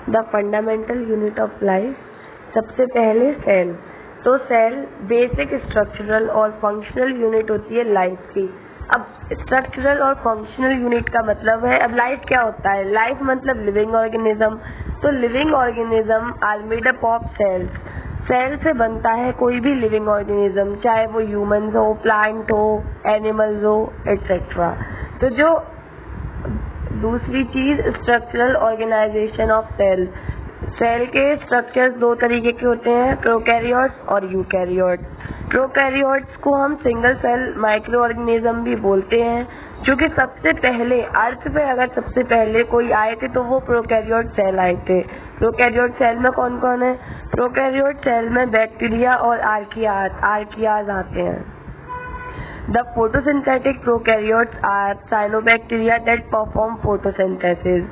The fundamental unit of life. सबसे पहले cell. तो सेल बेसिक स्ट्रक्चरल और फंक्शनल यूनिट होती है लाइफ की। अब स्ट्रक्चरल और फंक्शनल यूनिट का मतलब है, अब लाइफ क्या होता है? लाइफ मतलब लिविंग ऑर्गेनिज्म। तो living organism are made up of cells. Cell से बनता है कोई भी लिविंग ऑर्गेनिज्म, चाहे वो ह्यूमंस हो, प्लांट हो, एनिमल्स हो, एटसेट्रा। तो जो दूसरी चीज structural organization of cell. Cell के स्ट्रक्चर्स दो तरीके के होते हैं, प्रोकैरियोट्स और यूकैरियोट्स। प्रोकैरियोट्स को हम सिंगल सेल माइक्रो ऑर्गेनिज्म भी बोलते हैं, जो कि सबसे पहले अर्थ पे अगर सबसे पहले कोई आए थे तो वो प्रोकैरियोट सेल आए थे। प्रोकैरियोट सेल में कौन कौन है? प्रोकैरियोट सेल में बैक्टीरिया और आर्कियाज आते हैं। The photosynthetic prokaryotes are cyanobacteria that perform photosynthesis.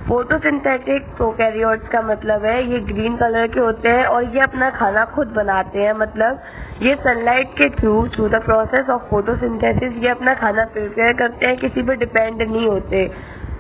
Photosynthetic prokaryotes का मतलब है ये ग्रीन कलर के होते हैं और ये अपना खाना खुद बनाते हैं। मतलब ये सनलाइट के through the process of photosynthesis ये अपना खाना प्रिपेयर करते हैं, किसी पे डिपेंड नहीं होते।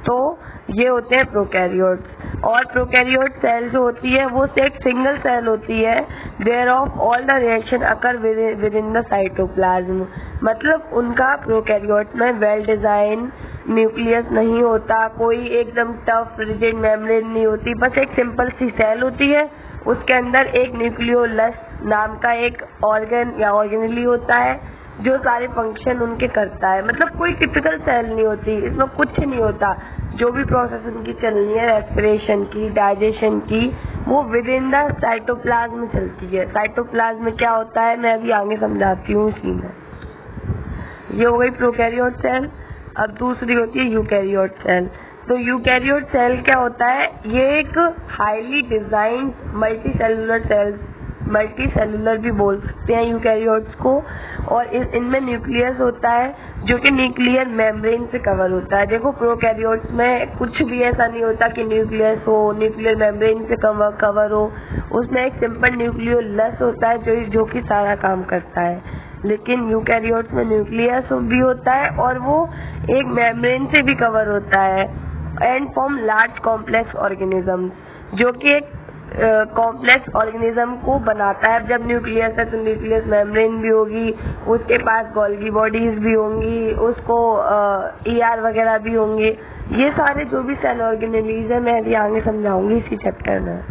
तो ये होते हैं प्रोकैरियोट्स। और प्रोकैरियोट सेल जो होती है वो एक सिंगल सेल होती है, there of all the reaction occur within the cytoplasm. मतलब उनका प्रोकैरियोट में वेल डिजाइन न्यूक्लियस नहीं होता, कोई एकदम टफ रिजिड मेम्ब्रेन नहीं होती, बस एक सिंपल सी सेल होती है, उसके अंदर एक न्यूक्लियोलस नाम का एक ऑर्गन या ऑर्गेनेली होता है जो सारे फंक्शन उनके करता है। मतलब कोई टिपिकल सेल नहीं होती, इसमें कुछ नहीं होता। जो भी प्रोसेस उनकी चलनी है रेस्पिरेशन की, डाइजेशन की, वो विद इन द साइटोप्लाज्म में चलती है। साइटोप्लाज्म में क्या होता है मैं अभी आगे समझाती हूँ इसी में। ये हो गई प्रोकैरियोट सेल। अब दूसरी होती है यूकैरियोट सेल। तो यूकैरियोट सेल क्या होता है? ये एक highly designed multicellular cells, multicellular भी बोल सकते हैं यूकैरियोट्स को। और इनमें न्यूक्लियस होता है जो कि न्यूक्लियर मेम्ब्रेन से कवर होता है। देखो प्रोकैरियोट्स में कुछ भी ऐसा नहीं होता कि न्यूक्लियस हो, न्यूक्लियर मेम्ब्रेन से कवर हो। उसमें एक सिंपल न्यूक्लियोलस होता है जो कि सारा काम करता है। लेकिन यूकैरियोट्स में न्यूक्लियस भी होता है और वो एक मेम्ब्रेन से भी कवर होता है and form large complex organism, जो कि एक कॉम्प्लेक्स ऑर्गेनिज्म को बनाता है। जब न्यूक्लियस है तो न्यूक्लियस मेम्ब्रेन भी होगी, उसके पास गोल्गी बॉडीज भी होंगी, उसको ER वगैरह भी होंगे। ये सारे जो भी सेल ऑर्गेनेलीज है मैं अभी आगे समझाऊंगी इसी चैप्टर में।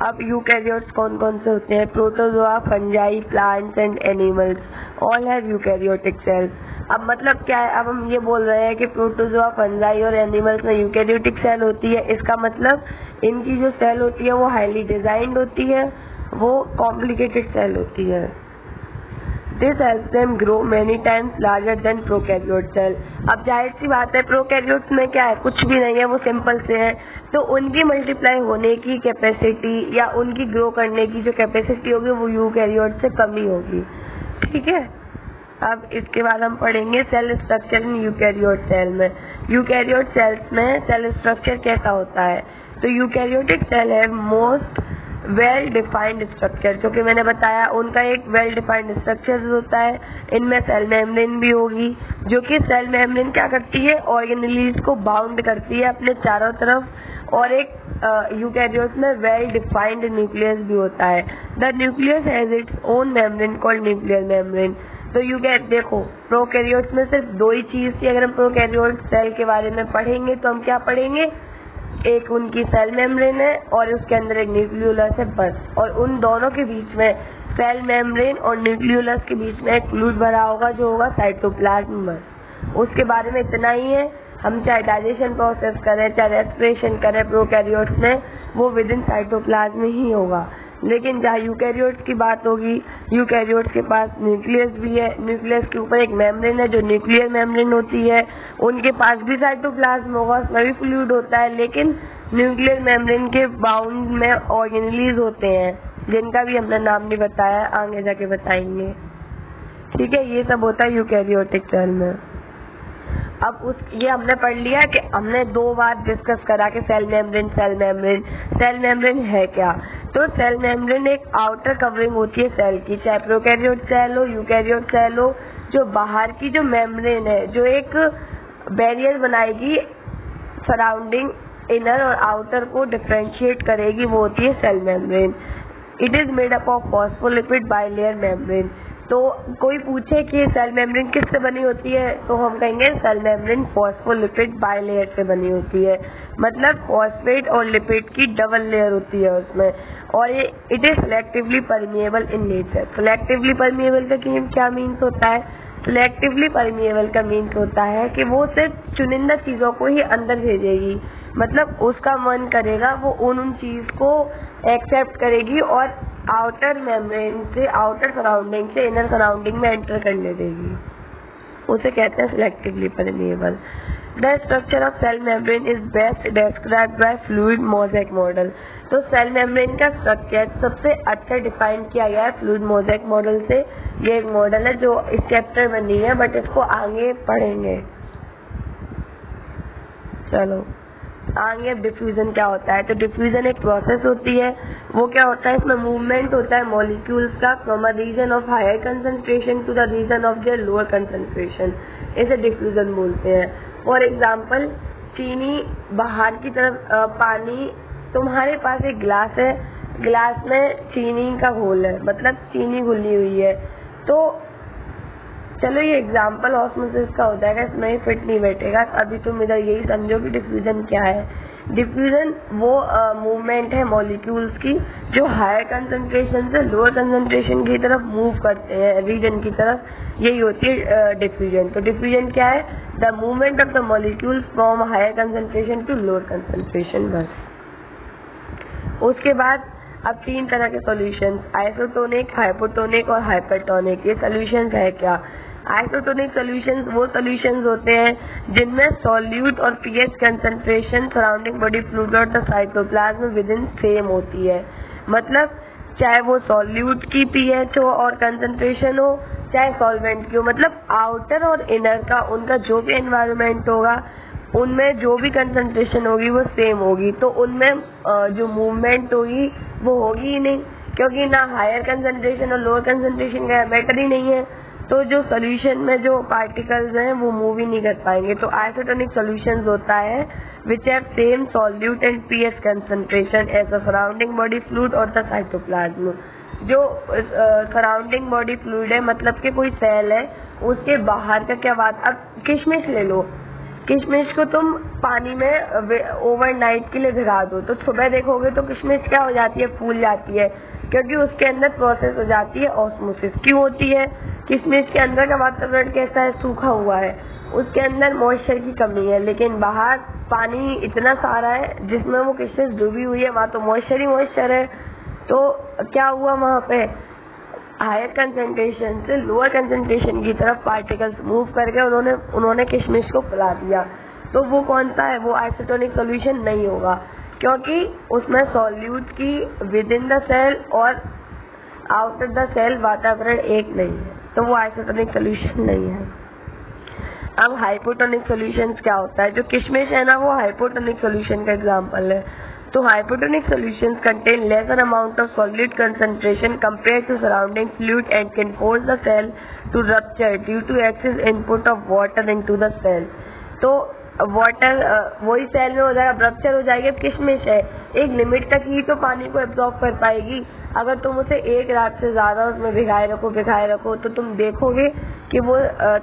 अब यूकैरियोट्स कौन कौन से होते हैं? Protozoa, fungi, plants and animals all have eukaryotic cells. अब मतलब क्या है? अब हम ये बोल रहे हैं कि प्रोटोजोआ, फंजाई और एनिमल्स में यूकैरियोटिक सेल होती है। इसका मतलब इनकी जो सेल होती है वो हाईली डिजाइंड होती है, वो कॉम्प्लिकेटेड सेल होती है। This helps them grow many times larger than prokaryote cell. अब जाहिर सी बात है प्रोकैरियोट्स में क्या है? कुछ भी नहीं है, वो सिंपल से है। तो उनकी मल्टीप्लाई होने की कैपेसिटी या उनकी ग्रो करने की जो कैपेसिटी होगी वो यूकैरियोट से कम ही होगी। ठीक है। अब इसके बाद हम पढ़ेंगे cell structure in eukaryote cell में। यूकैरियोट सेल्स में सेल स्ट्रक्चर कैसा होता है? तो यूकैरियोटिक सेल है मोस्ट वेल डिफाइंड स्ट्रक्चर, जो कि मैंने बताया उनका एक वेल डिफाइंड स्ट्रक्चर होता है। इनमें सेल मेम्ब्रेन भी होगी, जो कि सेल मेम्ब्रेन क्या करती है? ऑर्गेनेलीज को बाउंड करती है अपने चारों तरफ। और एक यूकैरियोट्स में वेल डिफाइंड न्यूक्लियस भी होता है। The nucleus has its own membrane called nuclear membrane. तो देखो प्रोकैरियोट्स में सिर्फ दो ही चीज थी। अगर हम प्रोकैरियोट सेल के बारे में पढ़ेंगे तो हम क्या पढ़ेंगे? एक उनकी सेल मेम्ब्रेन है और उसके अंदर एक न्यूक्लियोलस है, बस। और उन दोनों के बीच में सेल मेम्ब्रेन और न्यूक्लियोलस के बीच में एक फ्लूइड भरा होगा जो होगा साइटोप्लाज्म, बस। उसके बारे में इतना ही है। हम चाहे डाइजेशन प्रोसेस करें, चाहे रेस्पिरेशन करें, प्रोकैरियोट्स में वो विद इन साइटोप्लाज्म ही होगा। लेकिन जहाँ यूकैरियोट्स की बात होगी, यूकैरियोट्स के पास न्यूक्लियस भी है, न्यूक्लियस के ऊपर एक मेम्ब्रेन है जो न्यूक्लियर मेम्ब्रेन होती है। उनके पास भी साइटोप्लाज्म होगा, उसमें भी फ्लूइड होता है, लेकिन न्यूक्लियर मेम्ब्रेन के बाउंड में ऑर्गेनेलीज होते हैं जिनका भी हमने नाम नहीं बताया, आगे जाके बताएंगे। ठीक है, ये सब होता है यूकैरियोटिक सेल में। अब ये हमने पढ़ लिया कि हमने दो बार डिस्कस करा कि सेल मेम्ब्रेन है क्या। तो सेल मेम्ब्रेन एक आउटर कवरिंग होती है सेल की, चाहे प्रोकैरियोट सेल हो, यूकैरियोट सेल हो। जो बाहर की जो मेम्ब्रेन है, जो एक बैरियर बनाएगी सराउंडिंग इनर और आउटर को डिफरेंशिएट करेगी वो होती है cell membrane. It is made up of phospholipid bilayer membrane. तो कोई पूछे कि सेल मेम्ब्रेन किससे बनी होती है तो हम कहेंगे सेल मेम्ब्रेन फॉस्फोलिपिड बाइलेयर से बनी होती है, मतलब फॉस्फेट और लिपिड की डबल लेयर होती है उसमें। और ये it is selectively permeable in nature. Selectively permeable का क्या मीन्स होता है? सिलेक्टिवली परमिएबल का मीन्स होता है कि वो सिर्फ चुनिंदा चीजों को ही अंदर भेजेगी, मतलब उसका मन करेगा वो उन चीज को एक्सेप्ट करेगी और आउटर मेम्ब्रेन से, आउटर सराउंडिंग से इनर सराउंडिंग में एंटर करने देगी, उसे कहते हैं selectively permeable. The structure of cell membrane is best described by fluid mosaic model. तो सेल मेम्ब्रेन का स्ट्रक्चर सबसे अच्छा डिफाइन किया गया है फ्लूइड मोज़ेक मॉडल से। ये एक मॉडल है जो इस चैप्टर में नहीं है बट इसको आगे पढ़ेंगे। चलो आगे अब डिफ्यूजन क्या होता है। तो डिफ्यूजन एक प्रोसेस होती है, वो क्या होता है, इसमें मूवमेंट होता है मॉलिक्यूल्स का from a region of higher concentration to the region of their lower concentration, इसे डिफ्यूजन बोलते हैं। फॉर एग्जांपल चीनी बाहर की तरफ, पानी, तुम्हारे पास एक ग्लास है, ग्लास में चीनी का घोल है, मतलब चीनी घुली हुई है। तो चलो ये एग्जाम्पल ऑस्मोसिस का हो जाएगा, इसमें ही फिट नहीं बैठेगा। अभी तुम इधर यही समझो कि डिफ्यूजन क्या है। डिफ्यूजन वो मूवमेंट है मॉलिक्यूल्स की जो हायर कंसंट्रेशन से लोअर कंसंट्रेशन की तरफ मूव करते हैं, रीजन की तरफ, यही होती है डिफ्यूजन। तो डिफ्यूजन क्या है? The movement of the molecules from higher concentration to lower concentration, बस। उसके बाद अब तीन तरह के सॉल्यूशंस, आइसोटोनिक, हाइपोटोनिक और हाइपरटोनिक। ये सॉल्यूशंस है क्या? आइसोटोनिक सॉल्यूशंस वो सॉल्यूशंस होते हैं जिनमें सॉल्यूट और pH concentration surrounding body fluid और the cytoplasm within same होती है। मतलब चाहे वो सॉल्यूट की पीएच हो और कंसंट्रेशन हो, चाहे सॉल्वेंट की हो, मतलब आउटर और इनर का उनका जो भी एनवायरनमेंट होगा उनमें जो भी कंसंट्रेशन होगी वो सेम होगी। तो उनमें जो मूवमेंट होगी वो होगी ही नहीं, क्योंकि ना हायर कंसंट्रेशन और लोअर कंसंट्रेशन का मैटर ही नहीं है। तो जो सॉल्यूशन में जो पार्टिकल्स हैं वो मूव ही नहीं कर पाएंगे। तो आइसोटोनिक सॉल्यूशंस होता है which have same solute and pH concentration as the surrounding body fluid और द साइटोप्लाज्म। जो सराउंडिंग बॉडी फ्लूइड है, मतलब कि कोई सेल है, उसके बाहर का क्या बात। अब किशमिश ले लो, किशमिश को तुम पानी में ओवरनाइट के लिए भिगा दो तो सुबह देखोगे तो किशमिश क्या हो जाती है? फूल जाती है, क्योंकि उसके अंदर प्रोसेस हो जाती है ऑस्मोसिस। क्यों होती है? किशमिश के अंदर का वातावरण कैसा है? सूखा हुआ है, उसके अंदर मॉइस्चर की कमी है, लेकिन बाहर पानी इतना सारा है जिसमें वो किशमिश डूबी हुई है, वहाँ तो मॉइस्चर ही मॉइस्चर है। तो क्या हुआ, वहाँ पे हायर कंसंट्रेशन से लोअर कंसंट्रेशन की तरफ पार्टिकल्स मूव करके उन्होंने किशमिश को फैला दिया। तो वो कौन सा है? वो आइसोटोनिक सॉल्यूशन नहीं होगा, क्योंकि उसमें सॉल्यूट की विद इन द सेल और आउटर द सेल वातावरण एक नहीं है, तो वो आइसोटोनिक सॉल्यूशन नहीं है। अब हाइपोटोनिक सॉल्यूशंस क्या होता है? जो किशमिश है ना, वो हाइपोटोनिक सॉल्यूशन का एग्जांपल है। तो hypotonic solutions contain lesser amount of solute concentration compared to surrounding fluid and can force the cell to rupture due to excess input of water into the cell. तो water वही cell में हो जाएगा, rupture हो जाएगी। अब किशमिश है, एक लिमिट तक ही तो पानी को एब्जॉर्ब कर पाएगी। अगर तुम उसे एक रात से ज्यादा उसमें भिगाए रखो तो तुम देखोगे कि वो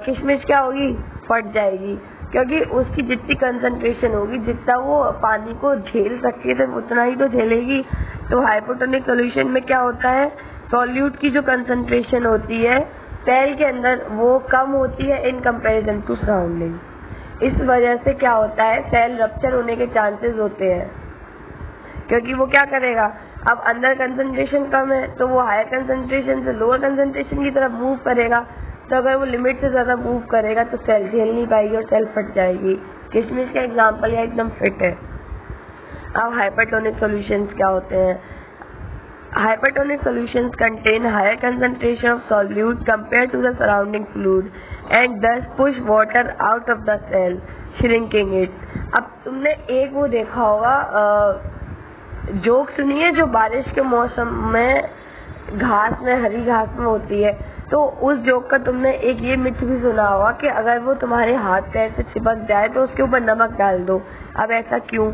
किशमिश क्या होगी? फट जाएगी, क्योंकि उसकी जितनी कंसंट्रेशन होगी, जितना वो पानी को झेल सकती है तो उतना ही तो झेलेगी। तो हाइपोटोनिक सॉल्यूशन में क्या होता है? सॉल्यूट की जो कंसंट्रेशन होती है सेल के अंदर वो कम होती है इन कंपैरिजन टू सराउंडिंग। इस वजह से क्या होता है? सेल रप्चर होने के चांसेस होते हैं, क्योंकि वो क्या करेगा? अब अंदर कंसंट्रेशन कम है तो वो हायर कंसंट्रेशन से लोअर कंसंट्रेशन की तरफ मूव करेगा। तो अगर वो लिमिट से ज्यादा मूव करेगा तो सेल झेल नहीं पाएगी और सेल फट जाएगी। किशमिश का एग्जांपल यह एकदम फिट है। अब हाइपरटोनिक सॉल्यूशंस क्या होते हैं? Hypertonic solutions contain higher concentration of solute compare to the surrounding fluid and thus push water out of the cell shrinking it. अब तुमने एक वो देखा होगा, जोक सुनी है जो बारिश के मौसम में घास में, हरी घास में होती है। तो उस जोक का तुमने एक ये मिथ भी सुना होगा कि अगर वो तुम्हारे हाथ पैर से चिपक जाए तो उसके ऊपर नमक डाल दो। अब ऐसा क्यों?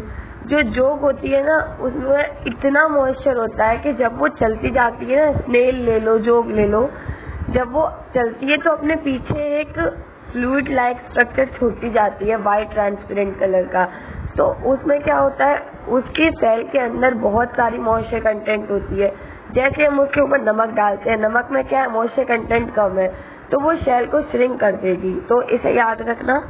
जो जोक होती है ना उसमें इतना मॉइस्चर होता है कि जब वो चलती जाती है ना, स्नेल ले लो, जोक ले लो, जब वो चलती है तो अपने पीछे एक फ्लूइड लाइक स्ट्रक्चर छोड़ती जाती है वाइट ट्रांसपेरेंट कलर का। तो उसमें क्या होता है, उसकी सेल के अंदर बहुत सारी मॉइस्चर कंटेंट होती है। जैसे हम उसके ऊपर नमक डालते हैं, नमक में क्या है, मॉइस्चर कंटेंट कम है, तो वो शेल को श्रिंक कर देगी। तो इसे याद रखना,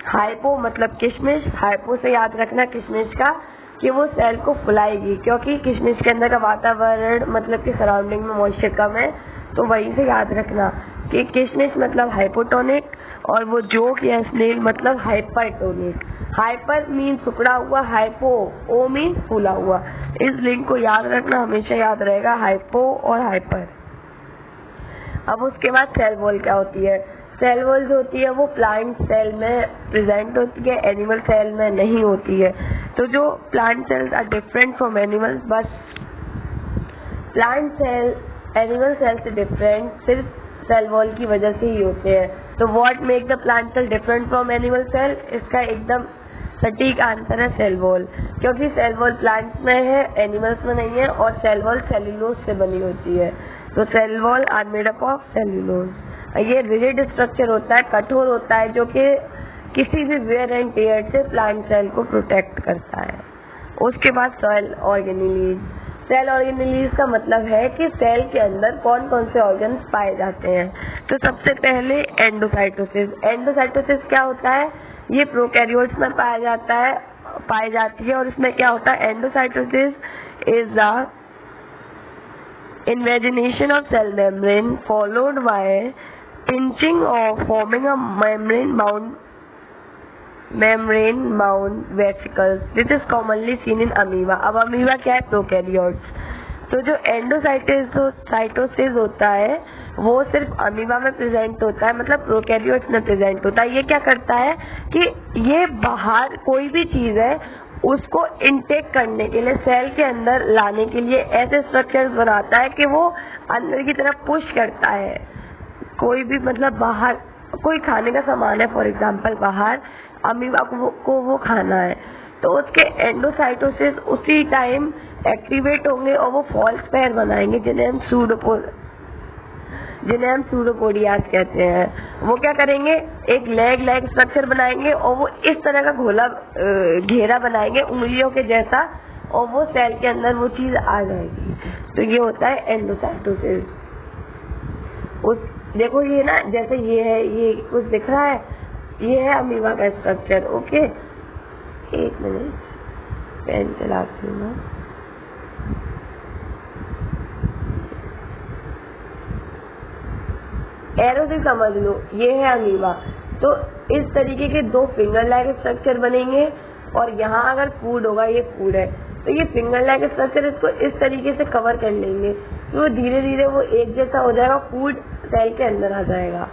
हाइपो मतलब किशमिश, हाइपो से याद रखना किशमिश का कि वो सेल को फुलाएगी, क्योंकि किशमिश के अंदर का वातावरण मतलब कि सराउंडिंग में मॉइस्चर कम है। तो वहीं से याद रखना कि किशमिश मतलब हाइपोटोनिक और वो जोक या स्नेल मतलब हाइपरटोनिक। हाइपर मीन टुकड़ा हुआ, हाइपो ओ मीन फूला हुआ। इस लिंक को याद रखना, हमेशा याद रहेगा, हाइपो और हाइपर। अब उसके बाद सेल वॉल क्या होती है? सेल वॉल जो होती है वो प्लांट सेल में प्रेजेंट होती है, एनिमल सेल में नहीं होती है। तो जो plant cells are different from animals, बस प्लांट सेल एनिमल सेल से डिफरेंट सिर्फ सेल वॉल की वजह से ही होते हैं। तो what make the plant cell different from animal cell? इसका एकदम सटीक आंसर है सेल वॉल, क्योंकि सेल वॉल प्लांट्स में है, एनिमल्स में नहीं है, और सेल वॉल सेल्यूलोज से बनी होती है। तो cell wall are made up of cellulose. ये रिजिड स्ट्रक्चर होता है, कठोर होता है, जो कि किसी भी वेयर एंड टेयर से प्लांट सेल को प्रोटेक्ट करता है। उसके बाद सेल ऑर्गेनेलीज। सेल ऑर्गेनेलीज का मतलब है कि सेल के अंदर कौन कौन से ऑर्गन्स पाए जाते हैं। तो सबसे पहले एंडोसाइटोसिस। एंडोसाइटोसिस क्या होता है? ये प्रोकैरियोट्स में पाई जाती है, और इसमें क्या होता है, endocytosis is the invagination of cell membrane followed by pinching of forming a membrane bound vesicles. This is commonly seen in amoeba. अब amoeba क्या है? प्रोकैरियोट्स। तो जो एंडोसाइटोसिस होता है वो सिर्फ अमीबा में प्रेजेंट होता है, मतलब प्रोकैरियोट्स में प्रेजेंट होता है। ये क्या करता है कि ये बाहर कोई भी चीज है उसको इनटेक करने के लिए, सेल के अंदर लाने के लिए ऐसे स्ट्रक्चर्स बनाता है कि वो अंदर की तरफ पुश करता है। कोई भी मतलब बाहर कोई खाने का सामान है, फॉर एग्जांपल बाहर अमीबा को वो खाना है, तो उसके एंडोसाइटोसिस उसी टाइम एक्टिवेट होंगे और वो फॉल्स पेयर बनाएंगे, जिन्हें हम सूडोपोडियास कहते हैं। वो क्या करेंगे, एक लेग स्ट्रक्चर बनाएंगे और वो इस तरह का घोला घेरा बनाएंगे उंगलियों के जैसा, और वो सेल के अंदर वो चीज आ जाएगी। तो ये होता है एंडोसाइटोसिस। देखो ये ना, जैसे ये है, ये कुछ दिख रहा है, ये है अमीबा का स्ट्रक्चर। ओके, एक मिनट पेन चलाती हूँ मैं। एरो से समझ लो, ये है अमीबा। तो इस तरीके के दो फिंगर लाइक स्ट्रक्चर बनेंगे, और यहाँ अगर फूड होगा, ये फूड है, तो ये फिंगर लाइक स्ट्रक्चर इसको इस तरीके से कवर कर लेंगे, तो धीरे धीरे वो एक जैसा हो जाएगा, फूड सेल के अंदर आ जाएगा।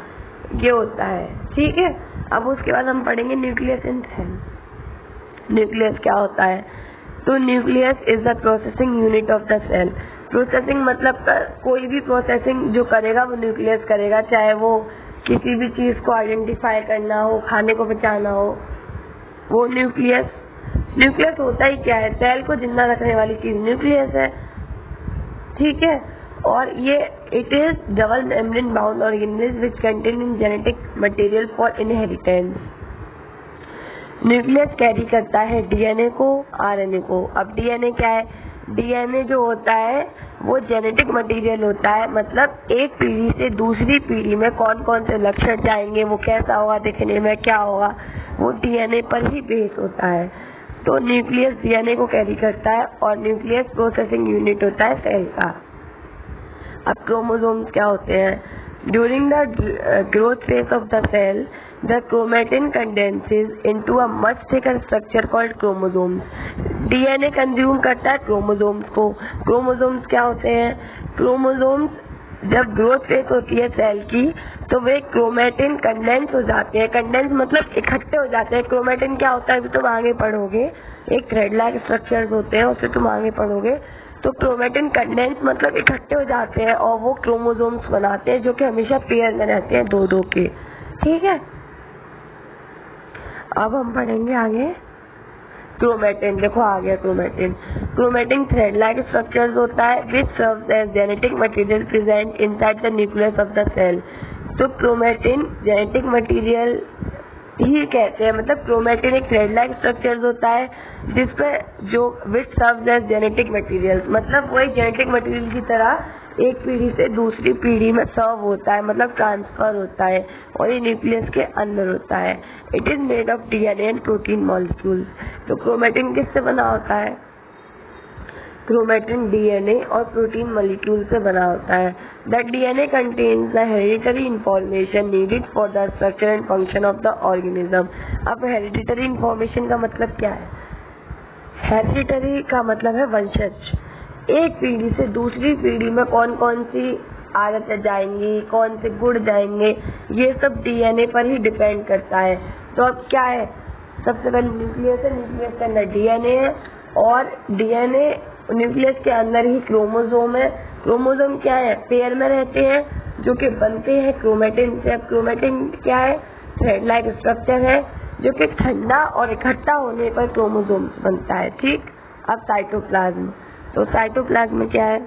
ये होता है, ठीक है। अब उसके बाद हम पढ़ेंगे न्यूक्लियस इन सेल। न्यूक्लियस क्या होता है? तो nucleus is the processing unit of the cell. Processing मतलब कोई भी प्रोसेसिंग जो करेगा वो न्यूक्लियस करेगा, चाहे वो किसी भी चीज को आइडेंटिफाई करना हो, खाने को बचाना हो, वो न्यूक्लियस होता ही क्या है? सेल को जिंदा रखने वाली चीज न्यूक्लियस है, ठीक है। और ये it is double membrane bound organelles which contain in genetic material for inheritance. Nucleus carry करता है डीएनए को, आरएनए को। अब डीएनए क्या है? डीएनए जो होता है वो जेनेटिक मटेरियल होता है, मतलब एक पीढ़ी से दूसरी पीढ़ी में कौन कौन से लक्षण जाएंगे, वो कैसा होगा दिखने में, क्या होगा, वो डीएनए पर ही बेस होता है। तो न्यूक्लियस डीएनए को कैरी करता है, और न्यूक्लियस प्रोसेसिंग यूनिट होता है सेल का। अब क्रोमोसोम्स क्या होते हैं? During the growth phase of the cell the chromatin condenses into a much thicker structure called chromosomes. DNA consume करता है क्रोमोसोम्स को। क्रोमोसोम्स क्या होते हैं? क्रोमोसोम्स जब ग्रोथ फेज होती है सेल की, तो वे क्रोमेटिन कंडेंस हो जाते हैं। कंडेंस मतलब इकट्ठे हो जाते हैं। क्रोमेटिन क्या होता है तुम आगे पढ़ोगे, एक थ्रेड लाइक स्ट्रक्चर्स होते हैं, उससे तुम आगे पढ़ोगे। तो क्रोमेटिन कंडेंस मतलब इकट्ठे हो जाते हैं और वो क्रोमोसोम्स बनाते हैं, जो कि हमेशा पेयर में रहते हैं, दो दो के, ठीक है। अब हम पढ़ेंगे आगे क्रोमेटिन, देखो आ गया chromatin. Chromatin thread like structures होता है which serves as genetic material present inside the nucleus of the cell. तो क्रोमेटिन जेनेटिक मटेरियल ही कहते हैं, मतलब क्रोमेटिन एक थ्रेड लाइक स्ट्रक्चर्स होता है जिसपे जो which serves as genetic material, मतलब वो एक जेनेटिक मटेरियल की तरह एक पीढ़ी से दूसरी पीढ़ी में सर्व होता है, मतलब ट्रांसफर होता है, और ये न्यूक्लियस के अंदर होता है। It is made of DNA and protein molecules. तो क्रोमेटिन किससे बना होता है? क्रोमेटिन डीएनए और प्रोटीन मॉलिक्यूल से बना होता है। The DNA contains the hereditary information needed for the structure and function of the organism. अब हेरिडिटरी इंफॉर्मेशन का मतलब क्या है? हेरिडिटरी का मतलब है वंशज। एक पीढ़ी से दूसरी पीढ़ी में कौन कौन सी आदतें जाएंगी, कौन से गुण जाएंगे, ये सब डीएनए पर ही डिपेंड करता है। तो अब क्या है? सबसे पहले न्यूक्लियस है, न्यूक्लियस के अंदर डीएनए है, और डीएनए न्यूक्लियस के अंदर ही क्रोमोसोम है। क्रोमोसोम क्या है? पेयर में रहते हैं, जो कि बनते हैं क्रोमेटिन से। अब क्रोमेटिन क्या है? थ्रेड लाइक स्ट्रक्चर है जो कि ठंडा और इकट्ठा होने पर क्रोमोसोम बनता है। ठीक। अब साइटोप्लाज्म। तो साइटोप्लाज्म क्या है?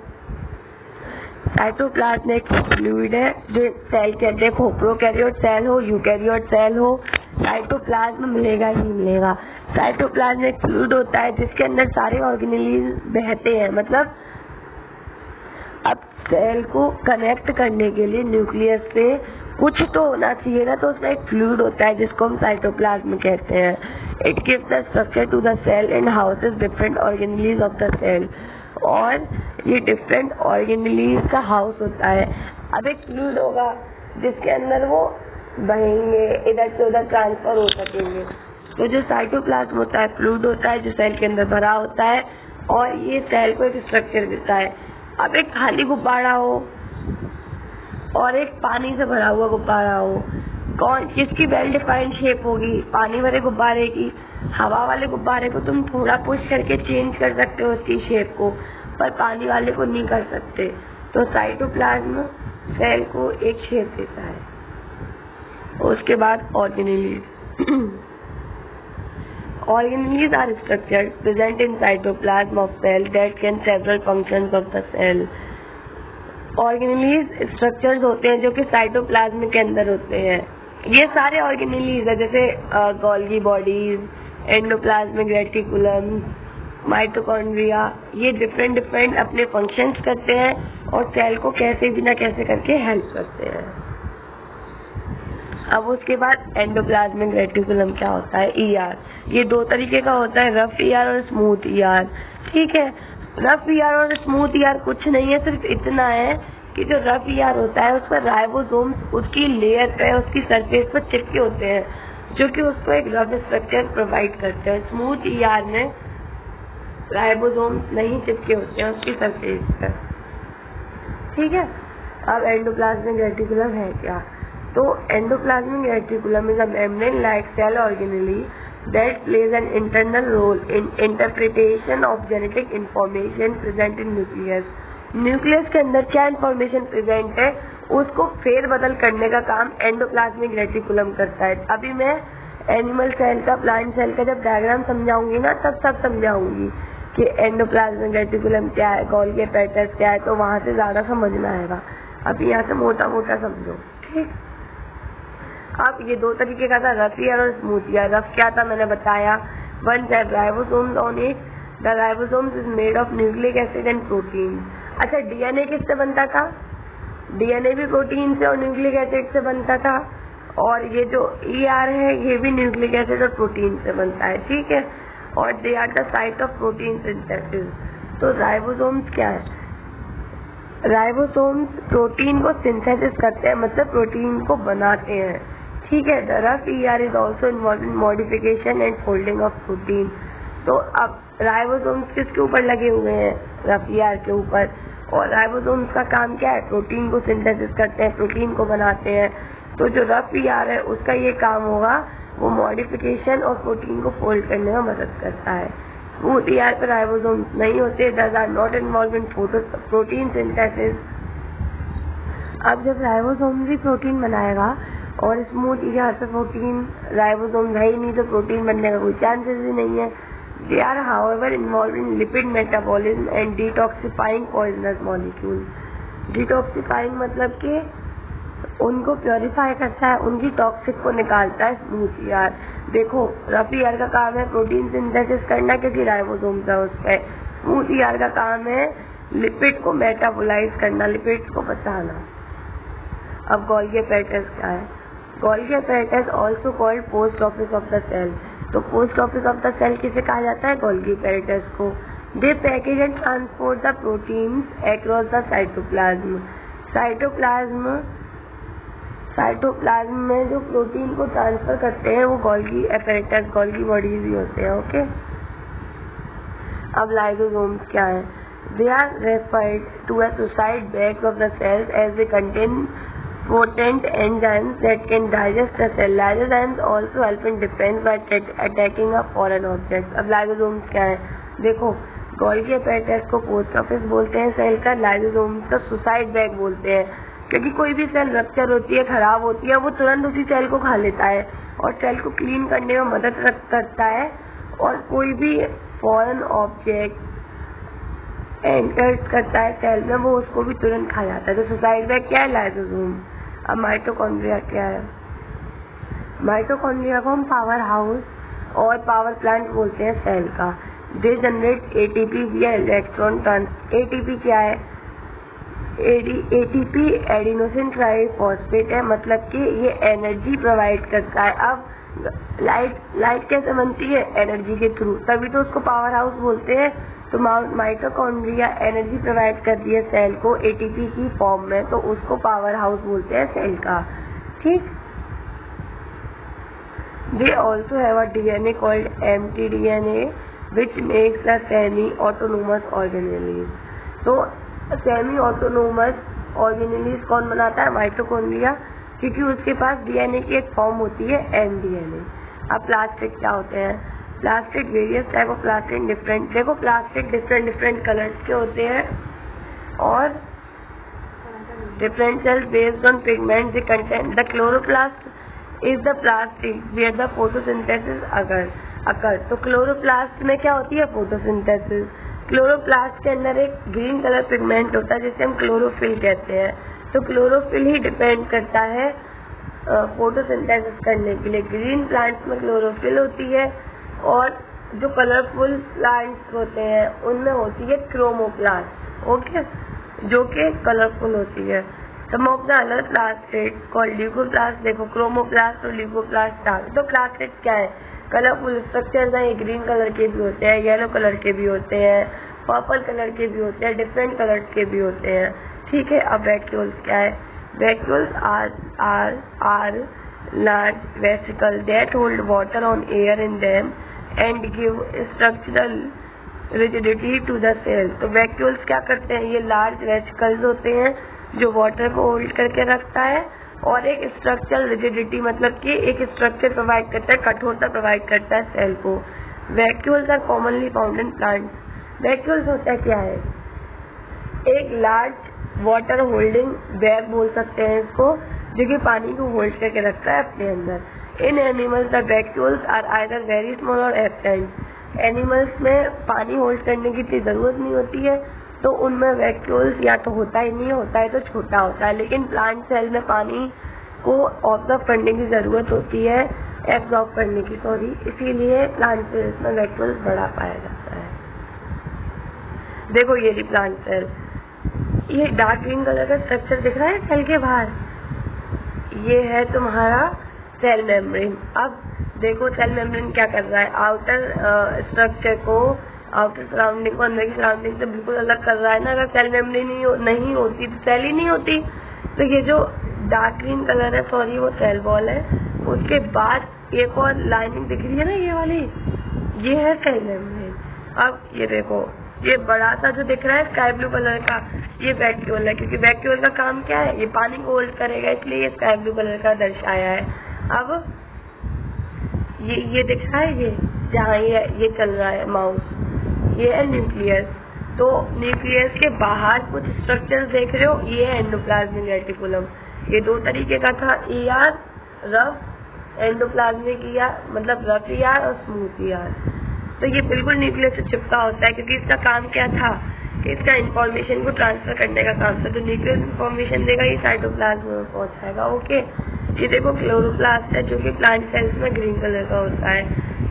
साइटोप्लाज्म एक फ्लूइड है जो सेल के अंदर, प्रोकैरियोट सेल हो यूकैरियोट सेल हो, साइटोप्लाज्म मिलेगा ही मिलेगा। साइटोप्लाज्म एक फ्लूइड होता है जिसके अंदर सारे ऑर्गेनेल्स बहते हैं। मतलब अब सेल को कनेक्ट करने के लिए न्यूक्लियस से कुछ तो होना चाहिए ना, तो उसमें एक फ्लूइड होता है जिसको हम साइटोप्लाज्म कहते हैं। It gives the structure to the cell and houses different organelles of the cell. और ये डिफरेंट ऑर्गेनेल्स का हाउस होता है। अब एक फ्लूइड होगा जिसके अंदर वो बहेंगे, इधर से उधर ट्रांसफर हो सकेंगे। तो जो साइटोप्लाज्म होता है फ्लूइड होता है जो सेल के अंदर भरा होता है, और ये सेल को एक स्ट्रक्चर देता है। अब एक खाली गुब्बारा हो और एक पानी से भरा हुआ गुब्बारा हो, कौन किसकी वेल डिफाइंड शेप होगी? पानी भरे गुब्बारे की। हवा वाले गुब्बारे को तुम थोड़ा पुश करके चेंज कर सकते हो उसकी शेप को, पर पानी वाले को नहीं कर सकते। तो साइटोप्लाज्म सेल को एक शेप देता है। उसके बाद organelles. Organelles are structures present in cytoplasm of cell that can several functions of the cell. Organelles structures होते हैं जो कि साइटोप्लाज्म के अंदर होते हैं। ये सारे ऑर्गेनेल्स है, जैसे Golgi bodies, endoplasmic reticulum, mitochondria, ये डिफरेंट अपने फंक्शंस करते हैं और सेल को कैसे भी ना कैसे करके हेल्प करते हैं। अब उसके बाद एंडोप्लाज्मिक रेटिकुलम क्या होता है? ईआर। ये दो तरीके का होता है, रफ ईआर और स्मूथ ईआर। ठीक है। रफ ईआर और स्मूथ ईआर कुछ नहीं है, सिर्फ इतना है कि जो रफ ईआर होता है उस पर राइबोसोम्स उसकी लेयर पे, उसकी सरफेस पर चिपके होते हैं, जो कि उसको एक रफ स्ट्रक्चर प्रोवाइड करते हैं। स्मूथ ईआर में राइबोसोम्स नहीं चिपके होते हैं उसकी सरफेस पर। ठीक है। अब एंडोप्लाज्मिक रेटिकुलम है क्या? तो endoplasmic reticulum is a membrane-like cell organelle that plays an internal role in interpretation of genetic information present in nucleus. Nucleus के अंदर क्या इंफॉर्मेशन प्रेजेंट है उसको फेर बदल करने का काम एंडोप्लाज्मिक रेटिकुलम करता है। अभी मैं एनिमल सेल का, प्लांट सेल का जब डायग्राम समझाऊंगी ना, तब सब समझाऊंगी कि एंडोप्लाज्मिक रेटिकुलम क्या है, गोल्गी एपेटस क्या है, तो वहां से ज्यादा समझ में आएगा। अभी यहाँ से मोटा मोटा समझो। ठीक। अब ये दो तरीके का था, रफ ईआर और स्मूथ ईआर। रफ क्या था मैंने बताया, one set ribosomes on it, the ribosomes is made of nucleic acid and protein. अच्छा, डीएनए किससे बनता था? डीएनए भी प्रोटीन से और न्यूक्लिक एसिड से बनता था, और ये जो ईआर है ये भी न्यूक्लिक एसिड और प्रोटीन से बनता है। ठीक है। और they are the site of protein synthesis. तो राइबोसोम्स क्या है? राइबोसोम्स प्रोटीन को सिंथेसिस करते हैं, मतलब प्रोटीन को बनाते हैं। ठीक है। The rough ER is also involve in modification and folding of protein. तो अब राइबोसोम्स किसके ऊपर लगे हुए हैं? रफ ईआर के ऊपर। और राइबोसोम्स का काम क्या है? प्रोटीन को सिंथेसिस करते हैं, प्रोटीन को बनाते हैं। तो जो रफ ईआर है उसका ये काम होगा, वो मॉडिफिकेशन और प्रोटीन को फोल्ड करने में मदद करता है। स्मूथ ईआर पर राइबोसोम्स नहीं होते, these are not involve in protein synthesis. अब जब राइबोसोम भी प्रोटीन बनाएगा और स्मूथ ईआर पे प्रोटीन राइबोसोम है ही नहीं, तो प्रोटीन बनने का कोई चांसेस ही नहीं है। They are however involved in lipid metabolism and detoxifying poisonous molecules. Detoxifying मतलब कि उनको प्योरीफाई करता है, उनकी टॉक्सिक को निकालता है स्मूथ ईआर। देखो रफ ईआर का काम है प्रोटीन सिंथेसिस करना क्योंकि राइबोसोम्स है उस पे। स्मूथ ईआर का काम है लिपिड को मेटाबोलाइज करना, लिपिड्स को बचाना। अब गोल्गी एपेरेटस क्या है? Golgi apparatus also called post office of the cell. तो post office of the cell किसे कहा जाता है? गोल्गी एपेरेटस को। They package and transport the proteins across the cytoplasm. Cytoplasm में जो प्रोटीन को ट्रांसफर करते हैं वो गोल्गी एपेरेटस, गोल्गी बॉडीज ही होते हैं। ओके। अब लाइसोसोम्स क्या है? They are referred to a suicide bags of the cells as they contain potent enzymes that can digest the cell. Lysozymes also help in defense by attacking a foreign object. अब lysosomes क्या है? देखो Golgi apparatus को post office बोलते हैं cell का, lysosomes का suicide bag बोलते हैं क्योंकि कोई भी सेल रप्चर होती है, खराब होती है, वो तुरंत उसी सेल को खा लेता है और सेल को क्लीन करने में मदद करता है। और कोई भी फॉरेन ऑब्जेक्ट एंटर करता है सेल में वो उसको भी तुरंत खा जाता है। तो सुसाइड बैग क्या है? लाइसोसोम। अब माइटोकॉन्ड्रिया क्या है? माइटोकॉन्ड्रिया को हम पावर हाउस और पावर प्लांट बोलते हैं सेल का। दे जनरेट एटीपी विया इलेक्ट्रॉन ट्रांस। एटीपी क्या है? एटीपी एडिनोसिन ट्राइफॉस्फेट है, मतलब कि ये एनर्जी प्रोवाइड करता है। अब लाइट कैसे बनती है? एनर्जी के थ्रू, तभी तो उसको पावर हाउस बोलते हैं। तो माइटोकॉन्ड्रिया एनर्जी प्रोवाइड कर दी है सेल को एटीपी की फॉर्म में, तो उसको पावर हाउस बोलते हैं सेल का। ठीक। They also have a DNA called mtDNA which makes a semi autonomous organelles. तो सेमी ऑटोनोमस ऑर्गेनेलीज कौन बनाता है? माइटोकॉन्ड्रिया, क्योंकि उसके पास डीएनए की एक फॉर्म होती है mDNA। अब प्लास्टिड क्या होते हैं? Plastid various type of plastid different. देखो प्लास्टिड डिफरेंट कलर्स के होते हैं और different cells based on pigment they contain. The chloroplast is the plastid where the photosynthesis occur. तो क्लोरोप्लास्ट में क्या होती है? फोटोसिंथेसिस। क्लोरोप्लास्ट के अंदर एक ग्रीन कलर पिगमेंट होता है जिसे हम क्लोरोफिल कहते हैं। तो क्लोरोफिल ही डिपेंड करता है फोटोसिंथेसिस करने के लिए। ग्रीन प्लांट्स में क्लोरोफिल होती है और जो कलरफुल प्लांट्स होते हैं उनमें होती है क्रोमोप्लास्ट। ओके, जो कि कलरफुल होती है। Some of the other plastid called leucoplast. देखो क्रोमोप्लास्ट और ल्यूकोप्लास्ट आ गए। तो प्लास्टिड क्या है? कलरफुल स्ट्रक्चर्स हैं, ग्रीन कलर के भी होते हैं, येलो कलर के भी होते हैं, पर्पल कलर के भी होते हैं, डिफरेंट कलर्स के भी होते हैं। ठीक है। अब वैक्यूल्स क्या है? Vacuoles are large vesicles that hold water on air in them and give structural rigidity to the cell. तो वैक्यूल्स क्या करते हैं? ये लार्ज वेसिकल्स होते हैं जो वाटर को होल्ड करके रखता है और एक स्ट्रक्चरल रिजिडिटी मतलब कि एक स्ट्रक्चर प्रोवाइड करता है, कठोरता प्रोवाइड करता है सेल को। Vacuoles are commonly found in plants. Vacuoles होता क्या है? एक लार्ज वाटर होल्डिंग बैग बोल सकते हैं इसको, जो कि पानी को होल्ड करके रखता है अपने अंदर। In animals the vacuoles are either very small और एब्सेंट। एनिमल्स में पानी होल्ड करने की इतनी जरूरत नहीं होती है, तो उनमें वैक्यूल्स या तो होता ही नहीं, होता है तो छोटा होता है। लेकिन प्लांट सेल में पानी को ऑब्जॉर्व करने की जरूरत होती है, एब्जॉर्ब करने की, सॉरी, इसीलिए प्लांट सेल्स में वैक्यूल्स बड़ा पाया जाता है। देखो ये प्लांट सेल, ये डार्क ग्रीन कलर का स्ट्रक्चर दिख रहा है सेल के बाहर, ये है तुम्हारा सेल मेम्ब्रेन। अब देखो सेल मेम्ब्रेन क्या कर रहा है? आउटर स्ट्रक्चर को, आउटर सराउंडिंग को अंदर की सराउंडिंग से बिल्कुल अलग कर रहा है ना। अगर सेल मेम्ब्रेन नहीं होती तो सेल ही नहीं होती। तो ये जो डार्क ग्रीन कलर है, सॉरी, वो सेल वॉल है। उसके बाद एक और लाइनिंग दिख रही है ना, ये वाली, ये है सेल मेम्ब्रेन। अब ये देखो, ये बड़ा सा जो दिख रहा है स्काई ब्लू कलर का, ये वैक्यूल है, क्योंकि वैक्यूल का काम क्या है? ये पानी को होल्ड करेगा, इसलिए ये स्काई ब्लू कलर का दर्शाया है। अब ये दिख रहा है, ये जहाँ ये चल रहा है माउस, ये है न्यूक्लियस। तो न्यूक्लियस के बाहर कुछ स्ट्रक्चर देख रहे हो, ये है एंडोप्लाज्मिक रेटिकुलम। ये दो तरीके का था, ER रफ, एंडोप्लाज्मिक ER मतलब रफ ER और स्मूथ ER। तो ये बिल्कुल न्यूक्लियस से चिपका होता है, क्योंकि इसका काम क्या था कि इसका इंफॉर्मेशन को ट्रांसफर करने का काम था। तो न्यूक्लियस इंफॉर्मेशन देगा, ये साइटोप्लाज्म में पहुंचाएगा। ओके, ये देखो क्लोरोप्लास्ट है जो कि प्लांट सेल्स में ग्रीन कलर का होता है।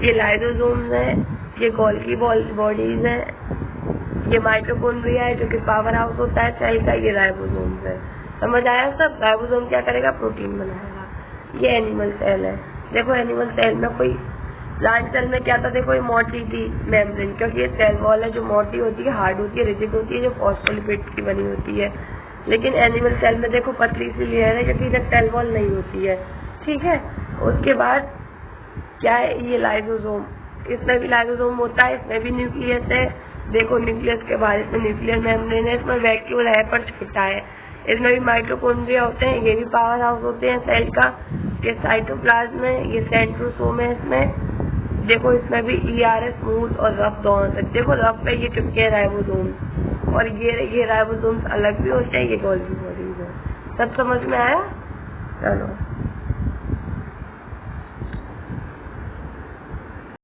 ये लाइसोसोम्स है, ये गोल्गी बॉडीज है, ये माइटोकॉन्ड्रिया है जो कि पावर हाउस होता है सेल का, ये राइबोसोम्स है। समझ आया सब? राइबोसोम क्या करेगा? प्रोटीन बनाएगा। ये एनिमल सेल है। देखो एनिमल सेल में कोई, प्लांट सेल में क्या था, देखो ये मोटी थी मेम्ब्रेन, क्योंकि ये सेल वॉल है जो मोटी होती है, हार्ड होती है, रिजिड होती है, जो फॉस्फोलिपिड की बनी होती है। लेकिन एनिमल सेल में देखो पतली सी लेयर है, क्योंकि इधर सेल वॉल नहीं होती है। ठीक है, उसके बाद क्या है, ये लाइसोसोम, इसमें भी लाइसोसोम होता है, इसमें भी न्यूक्लियस है। देखो न्यूक्लियस के बाद इसमें न्यूक्लियर मेम्ब्रेन है, इसमें वैक्यूल है पर छोटा है। इसमें भी माइटोकॉन्ड्रिया होते हैं, ये भी पावर हाउस होते हैं सेल का। ये साइटोप्लाज्म है, ये सेंट्रोसोम है। इसमें देखो इसमें भी ERS स्मूथ और रफ दोनों तक। देखो रफ पे ये चिपके राइबोसोम, और ये राइबोसोम्स अलग भी होते हैं, ये गोल्गी बॉडीज है। सब समझ में आया? चलो।